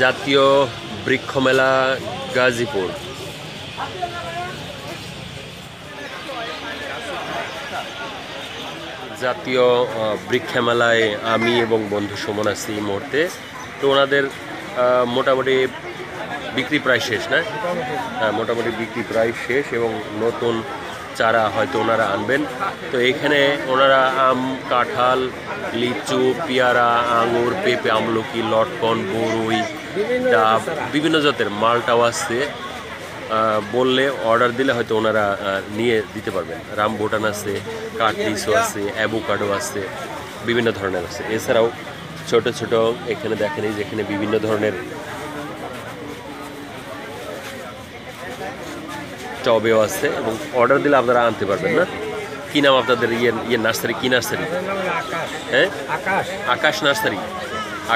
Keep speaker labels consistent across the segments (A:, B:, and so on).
A: জাতীয় বৃক্ষ মেলা গাজীপুর। জাতীয় বৃক্ষ মেলায় আমি এবং বন্ধু সুমন আছি এই মুহূর্তে। তো ওনাদের মোটামুটি বিক্রি প্রায় শেষ, না? হ্যাঁ, মোটামুটি বিক্রি প্রায় শেষ এবং নতুন চারা হয়তো ওনারা আনবেন। তো এখানে ওনারা আম, কাঁঠাল, লিচু, পেয়ারা, আঙুর, পেঁপে, আমলকি, লটকন, বরুই, ডাব, বিভিন্ন জাতের মালটাও আছে। বললে অর্ডার দিলে হয়তো ওনারা নিয়ে দিতে পারবেন। রামবুটান আছে, কাঠলিচু আছে, অ্যাভোকাডো আছে, বিভিন্ন ধরনের আছে। এছাড়াও ছোট ছোট এখানে দেখেন, এই যেখানে বিভিন্ন ধরনের টবেও আছে এবং অর্ডার দিলে আপনারা আনতে পারবেন, না? কি নাম আপনাদের নার্সারি? কি নার্সারি? হ্যাঁ, আকাশ নার্সারি।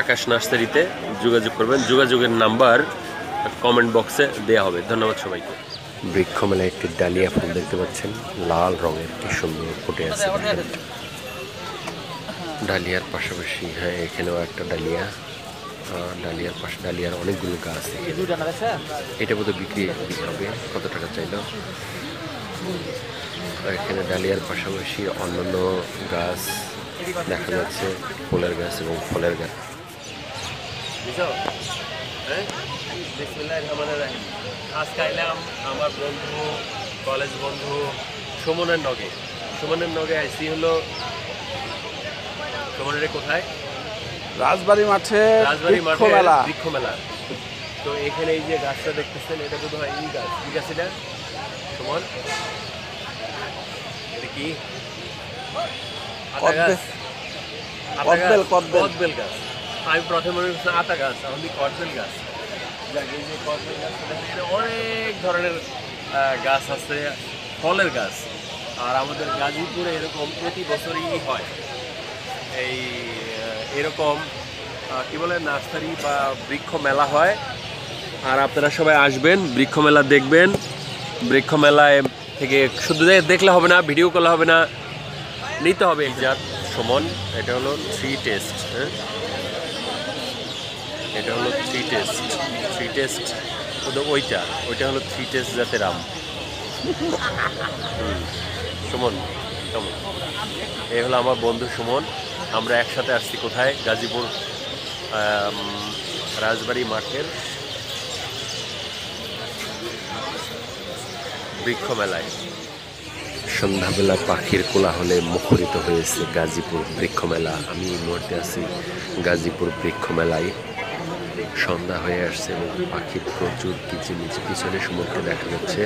A: আকাশ নার্সারিতে যোগাযোগ করবেন। যোগাযোগের নাম্বার কমেন্ট বক্সে দেওয়া হবে। ধন্যবাদ সবাইকে। বৃক্ষ মেলায় একটি ডালিয়া ফুল দেখতে পাচ্ছেন, লাল রঙের, কি সুন্দর ফুটে আছে। ডালিয়ার পাশাপাশি হ্যাঁ এখানেও একটা ডালিয়া, ডালিয়ার পাশে ডালিয়ার অনেকগুলো গাছ। এটা বোধহয় বিক্রি হবে। কত টাকা চাইলো? এখানে ডালিয়ার পাশাপাশি অন্যান্য গাছ দেখা যাচ্ছে, ফুলের গাছ এবং ফলের গাছ। আজকে আইলাম আমার বন্ধু, কলেজ বন্ধু সুমনের নগে। সুমনের নগে আইসি হলো, সুমনের কোথায়?
B: রাজবাড়ি মাঠে,
A: রাজবাড়ি মাঠে বৃক্ষ মেলা। তো এখানে এই যে গাছটা দেখতেছেন, এটা বোধ হয় এই গাছ। কি গাছ এটা সুমন? এটা কি? কদবেল গাছ। আমি প্রথমে মনে করছি আতা গাছ, আমাদের কদবেল গাছ। এই যে কদবেল গাছ, অনেক ধরনের গাছ আছে, ফলের গাছ। আর আমাদের গাজীপুরে এরকম প্রতি বছরই হয় এই এরকম কি বলে নার্সারি বা বৃক্ষ মেলা হয়। আর আপনারা সবাই আসবেন, বৃক্ষ মেলা দেখবেন। বৃক্ষ মেলায় থেকে শুধু দেখলে হবে না, ভিডিও করলে হবে না, নিতে হবে। জাত সুমন, এটা হলো 3 টেস্ট। হ্যাঁ, এটা হলো 3 টেস্ট। 3 টেস্ট ওইটা হলো 3 টেস্ট জাতের আম। সুমন কেমন? এই হলো আমার বন্ধু সুমন। আমরা একসাথে আসছি কোথায়? গাজীপুর রাজবাড়ি মাঠের বৃক্ষ মেলায়। সন্ধ্যাবেলা পাখির কোলাহলে মুখরিত হয়েছে গাজীপুর বৃক্ষ মেলা। আমি এই মুহূর্তে আছি গাজীপুর বৃক্ষ মেলায়। সন্ধ্যা হয়ে আসছে এবং পাখির প্রচুর কিচিমিচি। পিছনে সমুদ্রে দেখা যাচ্ছে